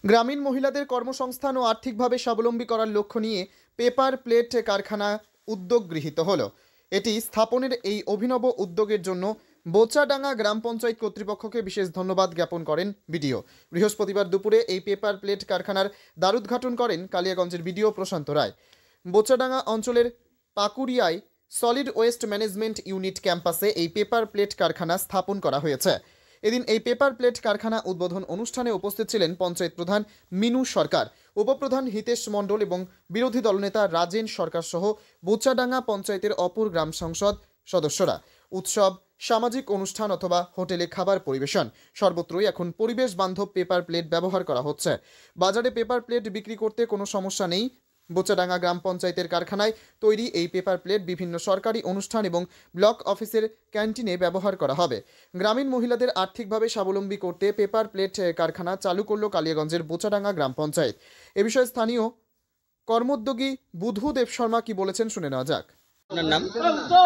গ্রামীণ মহিলাদের কর্মসংস্থান ও আর্থিকভাবে স্বাবলম্বী করার লক্ষ্য নিয়ে পেপার প্লেট কারখানা উদ্যোগ গৃহীত হলো। এটি স্থাপনের এই অভিনব উদ্যোগের জন্য বোচাডাঙ্গা গ্রাম পঞ্চায়েত কর্তৃপক্ষকে বিশেষ ধন্যবাদ জ্ঞাপন করেন বিডিও। বৃহস্পতিবার দুপুরে এই পেপার প্লেট কারখানার দ্বারুদ্ঘাটন করেন কালিয়াগঞ্জের বিডিও প্রশান্ত রায়। বোচাডাঙ্গা অঞ্চলের পাকুড়িয়ায় সলিড ওয়েস্ট ম্যানেজমেন্ট ইউনিট ক্যাম্পাসে এই পেপার প্লেট কারখানা স্থাপন করা হয়েছে। এদিন এই পেপার প্লেট কারখানা উদ্বোধন অনুষ্ঠানে উপস্থিত ছিলেন পঞ্চায়েত প্রধান মিনু সরকার, উপপ্রধান হিতেশ মণ্ডল এবং বিরোধী দলনেতা রাজেন সরকার সহ বোচাডাঙ্গা পঞ্চায়েতের অপর গ্রাম সংসদ সদস্যরা। উৎসব, সামাজিক অনুষ্ঠান অথবা হোটেলে খাবার পরিবেশন সর্বত্রই এখন পরিবেশ বান্ধব পেপার প্লেট ব্যবহার করা হচ্ছে। বাজারে পেপার প্লেট বিক্রি করতে কোনো সমস্যা নেই। বোচাডাঙ্গা গ্রাম পঞ্চায়েতের কারখানায় তৈরি এই পেপার প্লেট বিভিন্ন সরকারি অনুষ্ঠান এবং ব্লক অফিসের ক্যান্টিনে ব্যবহার করা হবে। গ্রামীণ মহিলাদের আর্থিকভাবে স্বাবলম্বী করতে পেপার প্লেট কারখানা চালু করল কালিয়াগঞ্জের বোচাডাঙ্গা গ্রাম পঞ্চায়েত। এ বিষয়ে স্থানীয় কর্মোদ্যোগী বুধু দেব শর্মা কি বলেছেন শুনে নেওয়া যাক। আপনার নাম?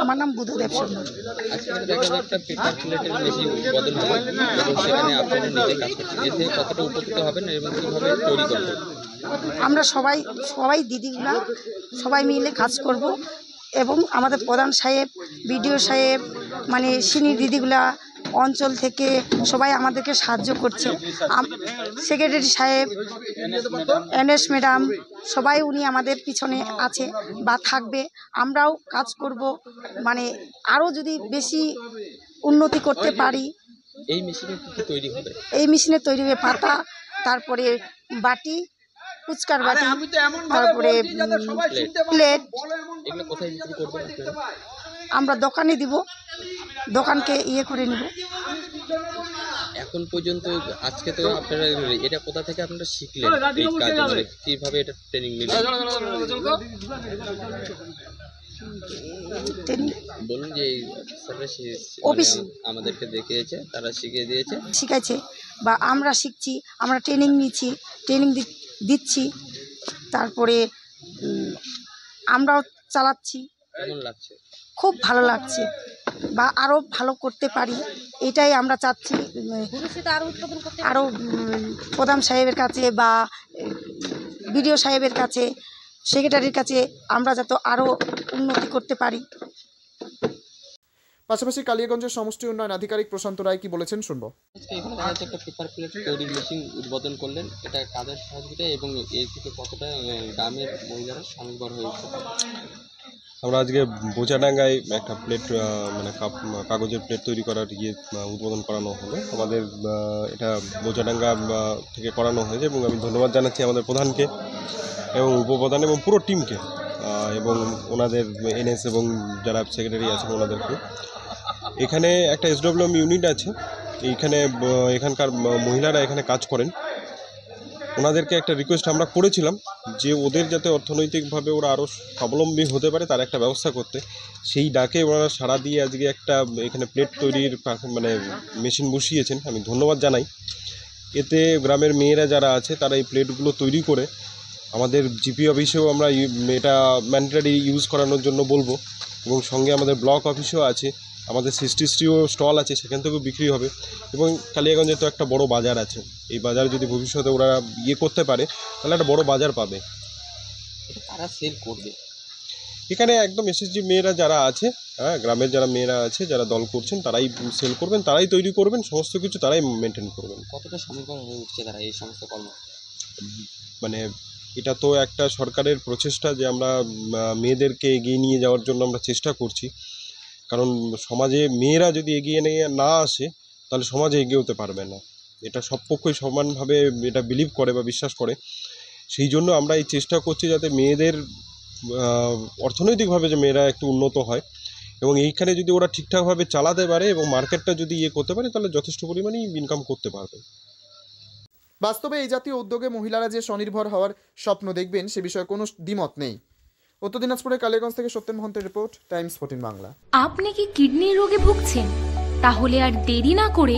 আমার নাম বুধু দেব শর্মা। আজকে দেখা যায় একটা পেপার প্লেটের মেশিন উৎপাদন হবে এবং সেখানে আপনারা নিজে কাজ করছেন, এতে কতটা উপকৃত হবেন এবং কীভাবে তৈরি করবেন? আমরা সবাই দিদিগুলা সবাই মিলে কাজ করব এবং আমাদের প্রধান সাহেব, বিডিও সাহেব, মানে সিনিয়র দিদিগুলা অঞ্চল থেকে সবাই আমাদেরকে সাহায্য করছে। সেক্রেটারি সাহেব, এনএস ম্যাডাম, সবাই উনি আমাদের পিছনে আছে বা থাকবে। আমরাও কাজ করব, মানে আরও যদি বেশি উন্নতি করতে পারি। এই মেশিনে কী তৈরি হবে? এই মেশিনে তৈরি হবে পাতা, তারপরে বাটি, ফুচকার বাটি, তারপরে প্লেট। এগুলো কোথায় বিক্রি করবেন আপনারা? আমরা দোকানে দিব, দোকানকে করে নিব। এখন পর্যন্ত আজকে তো আপনারা এটা কোথা থেকে আপনারা শিখলেন এই কাজ, মানে কিভাবে এটা ট্রেনিং নিলেন? বলুন যে অফিস আমাদেরকে দেখিয়েছে, তারা শিখিয়ে দিয়েছে, শিখাইছে বা আমরা শিখছি, আমরা ট্রেনিং নিচ্ছি, ট্রেনিং দিচ্ছি, তারপরে আমরাও চালাচ্ছি। কেমন লাগছে? খুব ভালো লাগছে বা আরও ভালো করতে পারি, এটাই আমরা চাচ্ছি। আরও প্রধান সাহেবের কাছে বা বিডিও সাহেবের কাছে, সেক্রেটারির কাছে আমরা যাতে আরও উন্নতি করতে পারি। পাশাপাশি কালিয়াগঞ্জের সমষ্টি উন্নয়ন আধিকারিক প্রশান্ত রায় কি বলেছেন শুনবো। আজকে এখানে দেখা যাচ্ছে একটা পেপার প্লেট তৈরির মেশিন উদ্বোধন করলেন, এটা কাদের সহযোগিতায় এবং এর থেকে কতটা গ্রামের মহিলারা স্বনির্ভর হয়ে উঠতে পারে? আমরা আজকে বোচাডাঙ্গায় একটা প্লেট মানে কাগজের প্লেট তৈরি করার উদ্বোধন করানো হলো। আমাদের এটা বোচাডাঙ্গা থেকে করানো হয়েছে এবং আমি ধন্যবাদ জানাচ্ছি আমাদের প্রধানকে এবং উপপ্রধান এবং পুরো টিমকে এবং ওনাদের এনএস এবং যারা সেক্রেটারি আছেন ওনাদেরকে। এখানে একটা এসডব্লিউএম ইউনিট আছে, এখানকার মহিলারা এখানে কাজ করেন। ওনাদেরকে একটা রিকোয়েস্ট আমরা করেছিলাম যে ওদের যাতে অর্থনৈতিকভাবে ওরা আরও স্বাবলম্বী হতে পারে তার একটা ব্যবস্থা করতে। সেই ডাকে ওনারা সাড়া দিয়ে আজকে একটা এখানে প্লেট তৈরির মানে মেশিন বসিয়েছেন, আমি ধন্যবাদ জানাই। এতে গ্রামের মেয়েরা যারা আছে তারা এই প্লেটগুলো তৈরি করে আমাদের জিপি অফিসেও আমরা এটা ম্যান্ডেটরি ইউজ করানোর জন্য বলবো এবং সঙ্গে আমাদের ব্লক অফিসও আছে, আমাদের সিস্টিস্ট্রিও স্টল আছে, সেখান থেকেও বিক্রি হবে এবং কালিয়াগঞ্জে তো একটা বড় বাজার আছে। এই বাজারে যদি ভবিষ্যতে ওরা করতে পারে তাহলে একটা বড় বাজার পাবে। তারা সেল করবে এখানে একদম এসএসজি মেয়েরা যারা আছে, হ্যাঁ, গ্রামের যারা মেয়েরা আছে যারা দল করছেন তারাই সেল করবেন, তারাই তৈরি করবেন, সমস্ত কিছু তারাই মেনটেন করবেন। কতটা স্বনির্ভর হয়ে উঠছে তারা এই সমস্ত কর্ম? মানে এটা তো একটা সরকারের প্রচেষ্টা যে আমরা মেয়েদেরকে এগিয়ে নিয়ে যাওয়ার জন্য আমরা চেষ্টা করছি, কারণ সমাজে মেয়েরা যদি এগিয়ে নিয়ে না আসে তাহলে সমাজে এগিয়ে হতে পারবে না। এটা সব পক্ষই সমানভাবে এটা বিলিভ করে বা বিশ্বাস করে। সেই জন্য আমরা এই চেষ্টা করছি যাতে মেয়েদের অর্থনৈতিকভাবে যে মেয়েরা একটু উন্নত হয় এবং এইখানে যদি ওরা ঠিকঠাকভাবে চালাতে পারে এবং মার্কেটটা যদি করতে পারে তাহলে যথেষ্ট পরিমাণেই ইনকাম করতে পারবে। বাস্তবে এই জাতীয় উদ্যোগে মহিলারা যে স্বনির্ভর হওয়ার স্বপ্ন দেখবেন সে বিষয়ে কোনো দ্বিমত নেই। উত্তর দিনাজপুরের কালিয়াগঞ্জ থেকে সত্যেন মহন্তের রিপোর্ট, টাইমস 14 বাংলা। আপনি কি কিডনি রোগে ভুগছেন? তাহলে আর দেরি না করে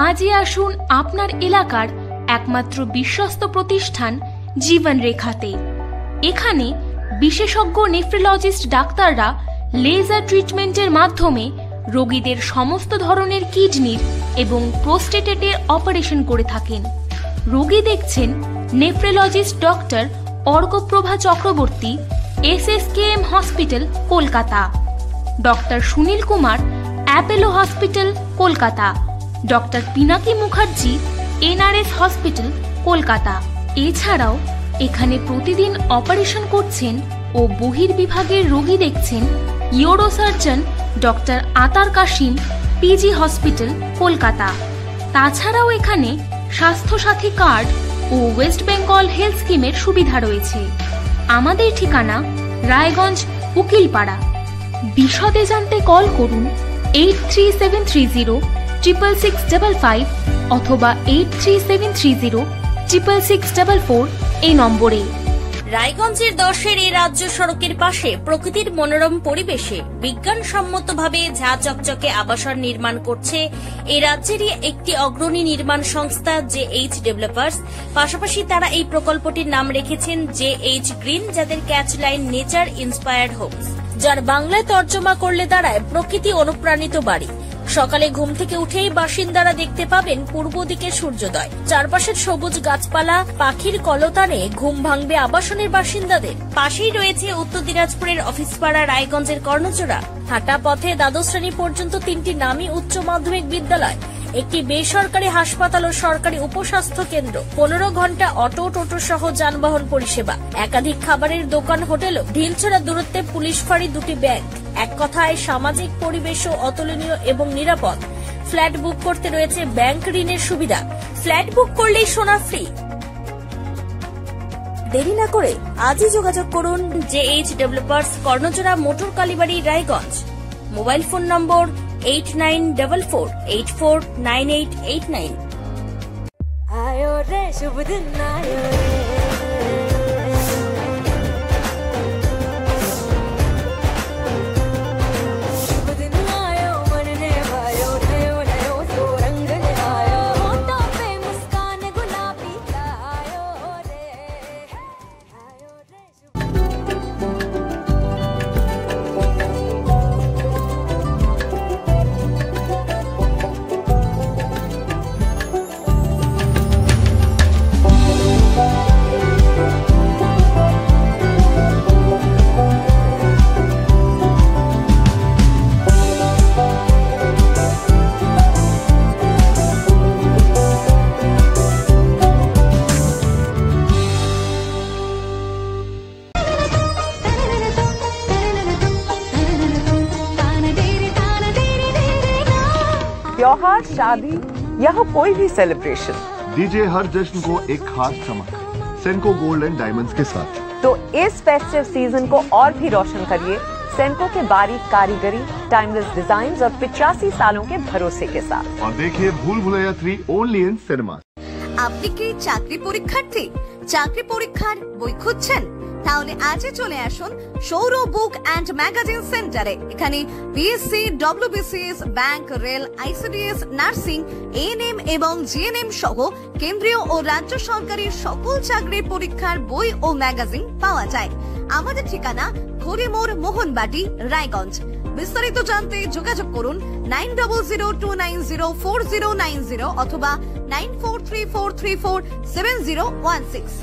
আজই আসুন আপনার এলাকার একমাত্র বিশ্বস্ত প্রতিষ্ঠান জীবন রেখাতে। এখানে বিশেষজ্ঞ নেফ্রোলজিস্ট ডাক্তাররা লেজার ট্রিটমেন্টের মাধ্যমে রোগীদের সমস্ত ধরনের কিডনির এবং প্রোস্টেটের অপারেশন করে থাকেন। রোগী দেখছেন nephrologist doctor Arkaprava Chakraborty, SSKM hospital, Kolkata. Doctor Sunil Kumar, Apollo hospital, Kolkata. Doctor Pinaki Mukherjee, NRS hospital, Kolkata. এছাড়াও এখানে প্রতিদিন অপারেশন করছেন ও বহির্বিভাগের রোগী দেখছেন ইউরোসার্জন ডক্টর আতার কাশিম, PG হসপিটাল, কলকাতা। তাছাড়াও এখানে স্বাস্থ্যসাথী কার্ড ও ওয়েস্ট বেঙ্গল হেলথ স্কিমের সুবিধা রয়েছে। আমাদের ঠিকানা রায়গঞ্জ, উকিলপাড়া। বিশদে জানতে কল করুন 8373066655 অথবা 8373066644 এই নম্বরে। রায়গঞ্জের 10-এর এই রাজ্য সড়কের পাশে প্রকৃতির মনোরম পরিবেশে বিজ্ঞানসম্মতভাবে ঝা চকচকে আবাসন নির্মাণ করছে এই রাজ্যেরই একটি অগ্রণী নির্মাণ সংস্থা JH ডেভেলপার্স। পাশাপাশি তারা এই প্রকল্পটির নাম রেখেছেন JH গ্রিন, যাদের catch line nature inspired homes, যার বাংলায় তর্জমা করলে দাঁড়ায় প্রকৃতি অনুপ্রাণিত বাড়ি। সকালে ঘুম থেকে উঠেই বাসিন্দারা দেখতে পাবেন পূর্ব দিকে সূর্যোদয়। চারপাশের সবুজ গাছপালা, পাখির কলতানে ঘুম ভাঙবে আবাসনের বাসিন্দাদের। পাশেই রয়েছে উত্তর দিনাজপুরের অফিসপাড়া রায়গঞ্জের কর্ণজোড়া। হাঁটা পথে দ্বাদশ শ্রেণী পর্যন্ত 3টি নামী উচ্চ মাধ্যমিক বিদ্যালয়, একটি বেসরকারি হাসপাতাল ও সরকারি উপস্বাস্থ্য কেন্দ্র, 15 ঘন্টা অটো, টোটো সহ যানবাহন পরিষেবা, একাধিক খাবারের দোকান, হোটেল, ঢিলছড়া দূরত্বে পুলিশ ফাঁড়ি, 2টি ব্যাংক। এক কথায় সামাজিক পরিবেশও অতুলনীয় এবং নিরাপদ। ফ্ল্যাট বুক করতে রয়েছে ব্যাংক ঋণের সুবিধা। ফ্ল্যাট বুক করলেই সোনা ফ্রি। দেরি না করে আজই যোগাযোগ করুন JH developers, Karnajora, motor Kalibari, Raiganj. Mobile phone number 8944849889। आयो रे शुभ दिन आयो रे, शुभ दिन आयो मन ने भायो, नयो नयो तो रंग ले आयो, होठों पे मुस्कान गुलाबी का आयो रे, आयो रे शुभ त्योहार, शादी या हो कोई भी सेलिब्रेशन, दीजिए हर जश्न को एक खास चमक सेंको गोल्ड एंड डायमंड्स के साथ। तो इस फेस्टिव सीजन को और भी रोशन करिए सेंको के बारीक कारीगरी, टाइमलेस डिजाइन और 85 सालों के भरोसे के साथ। और देखिए भूल भुलैया 3 ओनली इन सिनेमा। আপনি কি চাকরি পরীক্ষার্থী? চাকরি পরীক্ষার বই খুঁজছেন? তাহলে আজই চলে আসুন সৌর বুক অ্যান্ড ম্যাগাজিন সেন্টারে। এখানে BSc, WBCS, bank, rail, ICDS, nursing, ANM এবং GNM সহ কেন্দ্রীয় ও রাজ্য সরকারি সকল চাকরির পরীক্ষার বই ও ম্যাগাজিন পাওয়া যায়। আমাদের ঠিকানা ঘড়িমোড়, মোহনবাটি, রায়গঞ্জ। বিস্তারিত জানতে যোগাযোগ করুন 9002904090 অথবা 9434347016।